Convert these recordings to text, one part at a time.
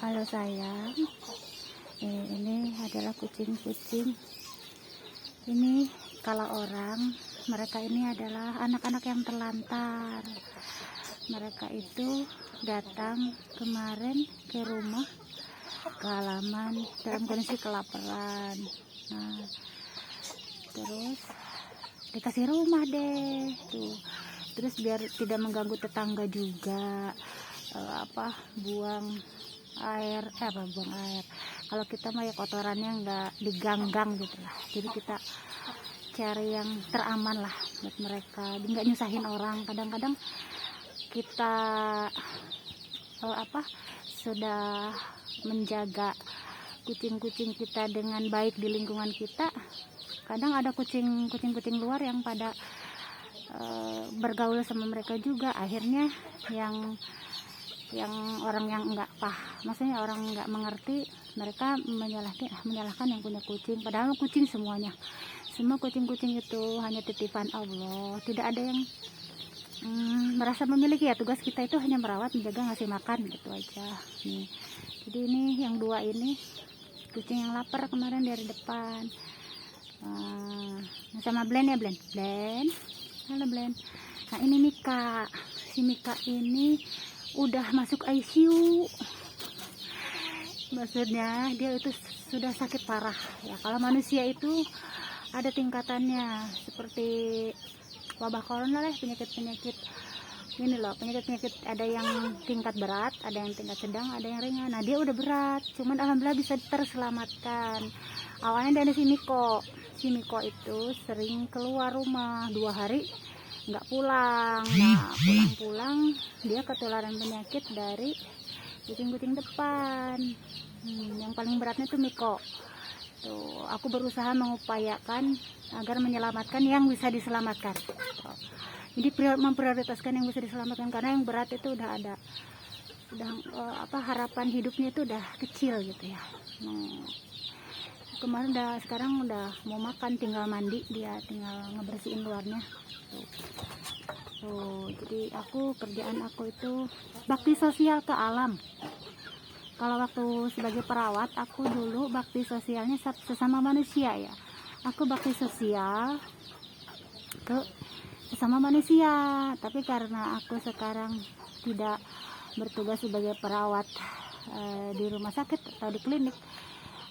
Halo sayang, ini adalah kucing-kucing. Ini kalau orang, mereka ini adalah anak-anak yang terlantar. Mereka itu datang kemarin ke rumah, ke halaman dalam kondisi kelaparan. Nah, terus dikasih rumah deh tuh. Terus biar tidak mengganggu tetangga juga, buang air, buang air. Kalau kita mah ya kotorannya nggak diganggang gitu lah. Jadi kita cari yang teraman lah buat mereka, nggak nyusahin orang. Kadang-kadang kita sudah menjaga kucing-kucing kita dengan baik di lingkungan kita. Kadang ada kucing-kucing luar yang pada bergaul sama mereka juga, akhirnya yang orang yang enggak maksudnya orang enggak mengerti, mereka menyalahkan yang punya kucing, padahal kucing semua kucing-kucing itu hanya titipan Allah. Tidak ada yang merasa memiliki, ya tugas kita itu hanya merawat, menjaga, ngasih makan gitu aja nih. Jadi ini yang dua ini kucing yang lapar kemarin dari depan, sama Blend ya, Blend. Halo Blend. Nah ini Mika, si Mika ini udah masuk ICU. Maksudnya dia itu sudah sakit parah ya. Kalau manusia itu ada tingkatannya, seperti wabah corona lah, penyakit ini loh, penyakit ada yang tingkat berat, ada yang tingkat sedang, ada yang ringan. Nah dia udah berat, cuman alhamdulillah bisa terselamatkan. Awalnya dari si Miko itu sering keluar rumah 2 hari nggak pulang. Nah pulang dia ketularan penyakit dari kucing-kucing depan. Yang paling beratnya tuh Miko tuh. Aku berusaha mengupayakan agar menyelamatkan yang bisa diselamatkan. Jadi memprioritaskan yang bisa diselamatkan, karena yang berat itu udah harapan hidupnya itu udah kecil gitu ya. Kemarin sekarang udah mau makan, tinggal mandi, dia tinggal ngebersihin luarnya tuh. Jadi kerjaan aku itu bakti sosial ke alam. Kalau waktu sebagai perawat, aku dulu bakti sosialnya sesama manusia ya. Aku bakti sosial ke sesama manusia. Tapi karena aku sekarang tidak bertugas sebagai perawat di rumah sakit atau di klinik,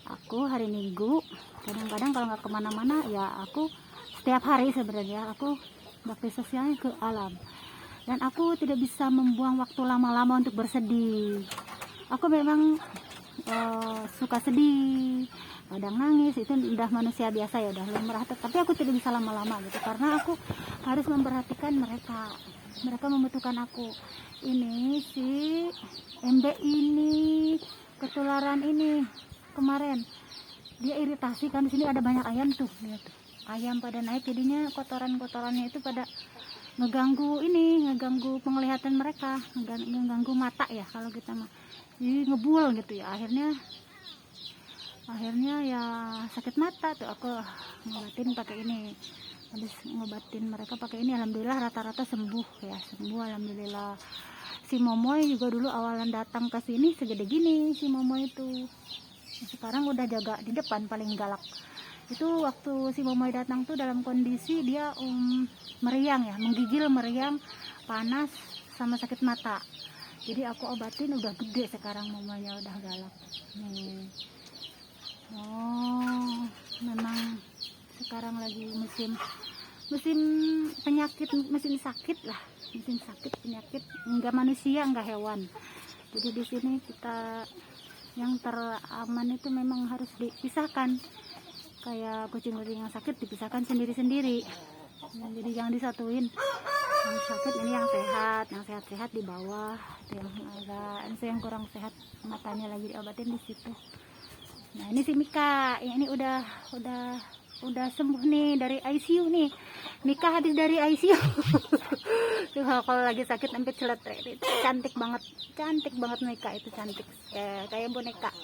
aku hari Minggu kadang-kadang kalau nggak kemana-mana ya, aku setiap hari sebenarnya aku bakti sosialnya ke alam. Dan aku tidak bisa membuang waktu lama-lama untuk bersedih. Aku memang suka sedih, kadang nangis, itu udah manusia biasa ya, udah lumrah. Tapi aku tidak bisa lama-lama gitu, karena aku harus memperhatikan mereka membutuhkan aku. Ini si MB ini ketularan ini kemarin, dia iritasi kan. Di sini ada banyak ayam tuh, lihat tuh, ayam pada naik, jadinya kotorannya itu pada ngeganggu penglihatan mereka, ngeganggu mata ya kalau kita mah, jadi ngebul gitu ya. Akhirnya ya sakit mata tuh. Aku ngobatin pakai ini, habis ngobatin mereka pakai ini, alhamdulillah rata-rata sembuh alhamdulillah. Si Momoy juga dulu awalan datang ke sini segede gini si Momoy itu, sekarang udah jaga di depan, paling galak. Itu waktu si Momoy datang tuh dalam kondisi dia meriang ya, menggigil, meriang, panas, sama sakit mata. Jadi aku obatin, udah gede sekarang Momoynya, udah galak. Memang sekarang lagi musim penyakit, musim sakit penyakit, enggak manusia enggak hewan. Jadi di sini kita yang teraman itu memang harus dipisahkan. Kayak kucing-kucing yang sakit dipisahkan sendiri-sendiri. Jadi jangan disatuin. Yang sakit ini yang sehat di bawah, yang kurang sehat matanya lagi diobatin di situ. Nah ini si Mika, ini udah sembuh nih dari ICU nih. Mika habis dari ICU. Tuh, kalau lagi sakit sampai celetre, cantik banget Mika itu, cantik kayak boneka.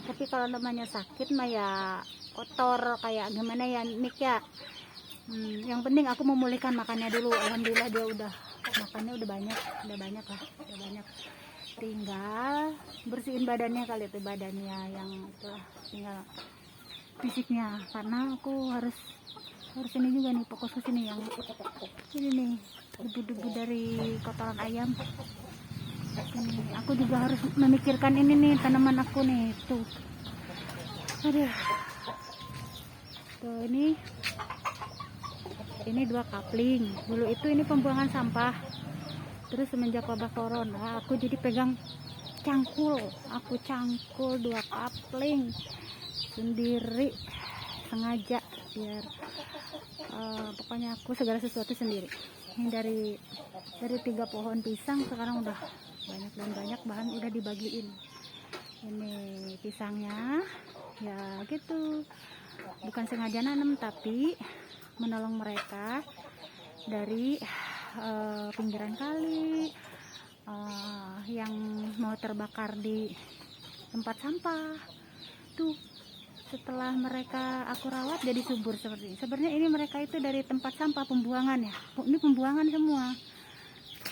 Tapi kalau namanya sakit mah ya kotor kayak gimana ya Mika. Yang penting aku memulihkan makannya dulu. Alhamdulillah dia udah makannya udah banyak lah. tinggal bersihin badannya kali itu, badannya yang itulah, tinggal fisiknya, karena aku harus ini juga nih, fokus ke sini yang ini nih, debu-debu dari kotoran ayam ini. Aku juga harus memikirkan ini nih, tanaman aku nih tuh, aduh tuh, ini 2 kapling. Dulu itu ini pembuangan sampah, terus semenjak wabah corona aku jadi pegang cangkul, aku cangkul 2 kapling sendiri, sengaja biar pokoknya aku segala sesuatu sendiri. Ini dari 3 pohon pisang sekarang udah banyak dan banyak, bahan udah dibagiin. Ini pisangnya ya gitu, bukan sengaja nanam tapi menolong mereka dari pinggiran kali yang mau terbakar di tempat sampah tuh. Setelah mereka aku rawat jadi subur seperti ini. Sebenarnya ini mereka itu dari tempat sampah pembuangan ya, ini pembuangan semua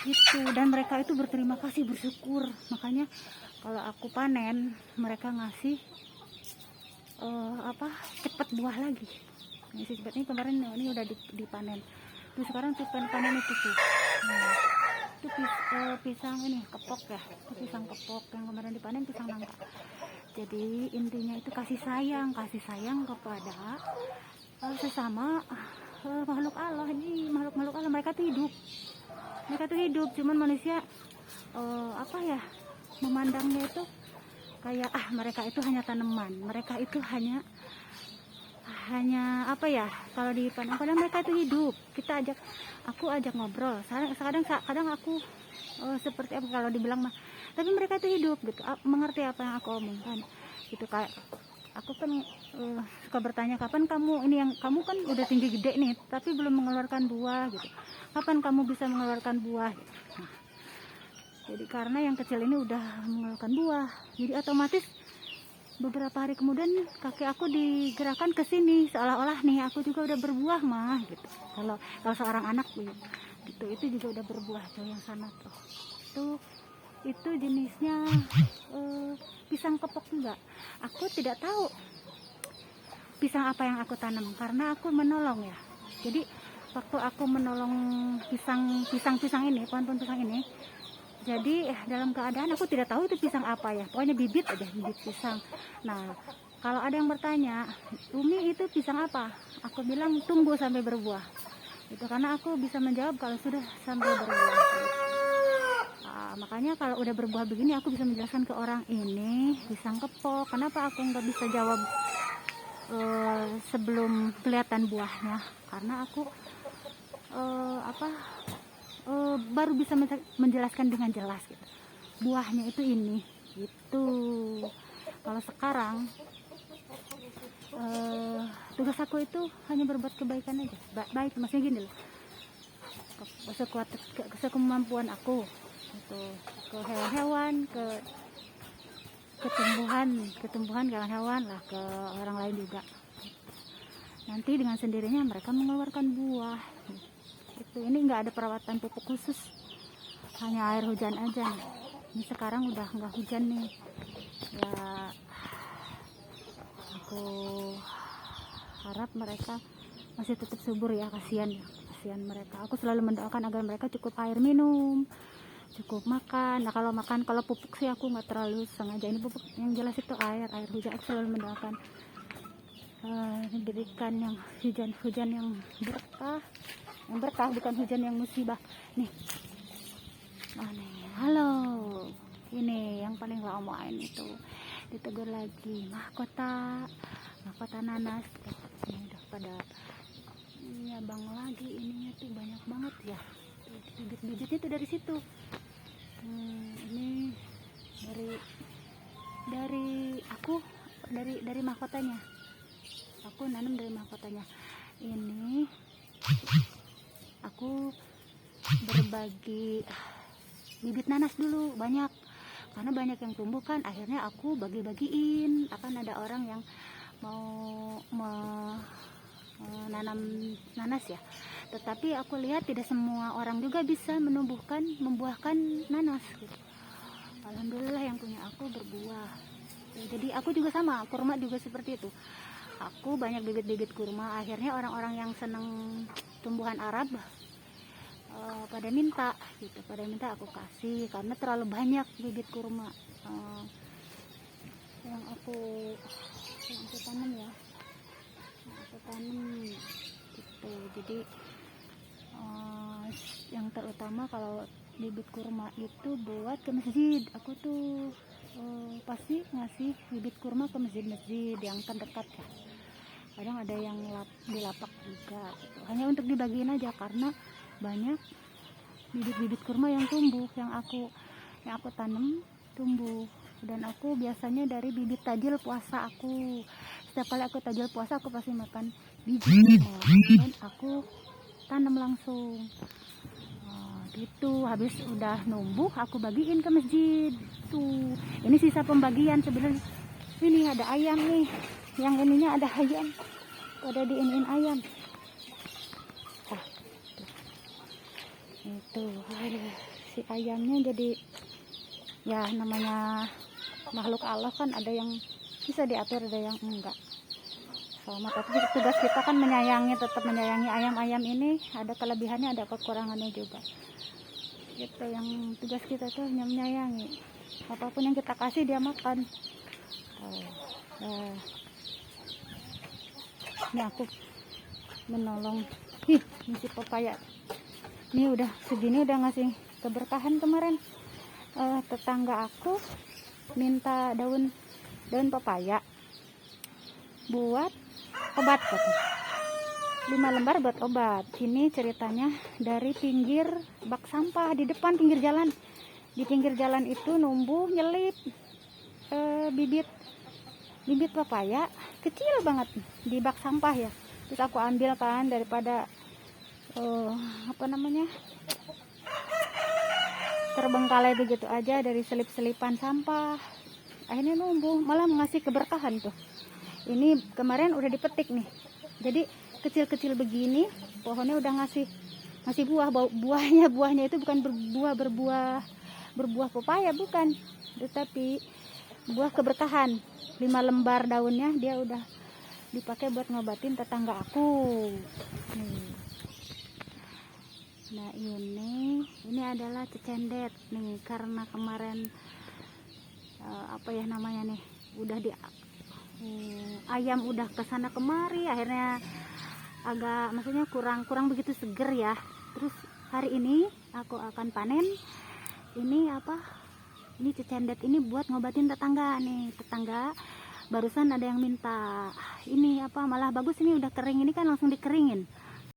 gitu, dan mereka itu berterima kasih, bersyukur. Makanya kalau aku panen mereka ngasih cepat buah lagi. Ini cepat, ini kemarin ini udah dipanen tuh, sekarang tuh panen itu tuh. Nah, itu pisang ini kepok ya, itu pisang kepok yang kemarin dipanen, pisang nangka. Jadi intinya itu kasih sayang kepada sesama makhluk Allah. Ini makhluk Allah, mereka tuh hidup, cuman manusia memandangnya itu kayak mereka itu hanya tanaman, mereka itu hanya kalau dipandang mereka itu hidup. Aku ajak ngobrol, kadang aku seperti apa kalau dibilang mah, tapi mereka itu hidup gitu, mengerti apa yang aku omongkan gitu. Kayak aku kan suka bertanya, kapan kamu ini, yang kamu kan udah tinggi gede nih tapi belum mengeluarkan buah gitu, kapan kamu bisa mengeluarkan buah gitu. Nah, jadi karena yang kecil ini udah mengeluarkan buah, jadi otomatis beberapa hari kemudian kaki aku digerakkan ke sini, seolah-olah nih aku juga udah berbuah mah gitu. Kalau seorang anak gitu, itu juga udah berbuah tuh yang sana tuh. Itu jenisnya pisang kepok juga. Aku tidak tahu pisang apa yang aku tanam karena aku menolong ya. Jadi waktu aku menolong pisang ini, pohon pisang ini, jadi dalam keadaan aku tidak tahu itu pisang apa ya, pokoknya bibit pisang. Nah, kalau ada yang bertanya, Umi itu pisang apa? Aku bilang tunggu sampai berbuah. Itu karena aku bisa menjawab kalau sudah sampai berbuah. Makanya kalau udah berbuah begini aku bisa menjelaskan ke orang, ini pisang kepok. Kenapa aku nggak bisa jawab sebelum kelihatan buahnya? Karena aku baru bisa menjelaskan dengan jelas gitu. Buahnya itu ini gitu. Kalau sekarang tugas aku itu hanya berbuat kebaikan aja, baik, maksudnya gini loh, sekemampuan aku itu ke hewan-hewan, ke ketumbuhan hewan lah, ke orang lain juga. Nanti dengan sendirinya mereka mengeluarkan buah. Ini nggak ada perawatan pupuk khusus, hanya air hujan aja nih. Ini sekarang udah nggak hujan nih ya, aku harap mereka masih tetap subur ya. Kasihan mereka. Aku selalu mendoakan agar mereka cukup air minum, cukup makan. Nah kalau pupuk sih aku nggak terlalu sengaja, ini pupuk yang jelas itu air hujan. Aku selalu mendoakan diberikan yang hujan yang berkah, bukan hujan yang musibah nih. Halo, ini yang paling lama ini tuh ditegur lagi, mahkota nanas. Ini udah pada nyabang lagi, ininya tuh banyak banget ya, bibit-bibitnya tuh dari situ. Ini dari mahkotanya, aku nanam dari mahkotanya. Ini aku berbagi bibit nanas dulu banyak, karena banyak yang tumbuh kan, akhirnya aku bagi-bagiin. Akan ada orang yang mau menanam nanas ya, tetapi aku lihat tidak semua orang juga bisa membuahkan nanas gitu. alhamdulillah yang punya aku berbuah. Jadi aku juga sama, kurma juga seperti itu. Aku banyak bibit-bibit kurma, akhirnya orang-orang yang seneng tumbuhan Arab pada minta gitu, pada minta aku kasih karena terlalu banyak bibit kurma yang aku tanam ya, yang aku tanam gitu. Jadi yang terutama kalau bibit kurma itu buat ke masjid. Aku tuh pasti ngasih bibit kurma ke masjid-masjid yang terdekat ya. Kadang ada yang di lapak juga gitu. Hanya untuk dibagiin aja karena banyak bibit-bibit kurma yang tumbuh, yang aku tanam tumbuh. Dan aku biasanya dari bibit tajil puasa aku. Setiap kali aku tajil puasa aku pasti makan biji dan aku tanam langsung. Gitu, habis udah numbuh aku bagiin ke masjid tuh. Ini sisa pembagian sebenarnya. Ini ada ayam nih, yang ininya ada ayam, pada diinin ayam. Itu si ayamnya jadi ya, namanya makhluk Allah kan, ada yang bisa diatur, ada yang enggak. Sama, tapi tugas kita kan menyayangi, tetap menyayangi ayam-ayam ini. Ada kelebihannya, ada kekurangannya juga. Gitu, yang tugas kita tuh hanya menyayangi. Apapun yang kita kasih dia makan. Ini aku menolong. Ini si pepaya. Ini udah segini udah ngasih keberkahan kemarin. Tetangga aku minta daun pepaya buat obat katanya. 5 lembar buat obat. Ini ceritanya dari pinggir bak sampah di depan pinggir jalan. Di pinggir jalan itu numbuh nyelip bibit pepaya kecil banget di bak sampah ya. Terus aku ambil kan, daripada terbengkalai begitu aja dari selip-selipan sampah. Akhirnya numbuh, malah ngasih keberkahan tuh. Ini kemarin udah dipetik nih. Jadi kecil-kecil begini, pohonnya udah ngasih buah. Buahnya itu bukan berbuah pepaya, bukan, tetapi buah keberkahan. 5 lembar daunnya dia udah dipakai buat ngobatin tetangga aku. Nah ini adalah cecendet nih, karena kemarin udah ayam udah kesana kemari, akhirnya maksudnya kurang begitu seger ya. Terus hari ini aku akan panen ini cecendet ini buat ngobatin tetangga nih. Tetangga barusan ada yang minta ini malah bagus, ini udah kering, ini kan langsung dikeringin,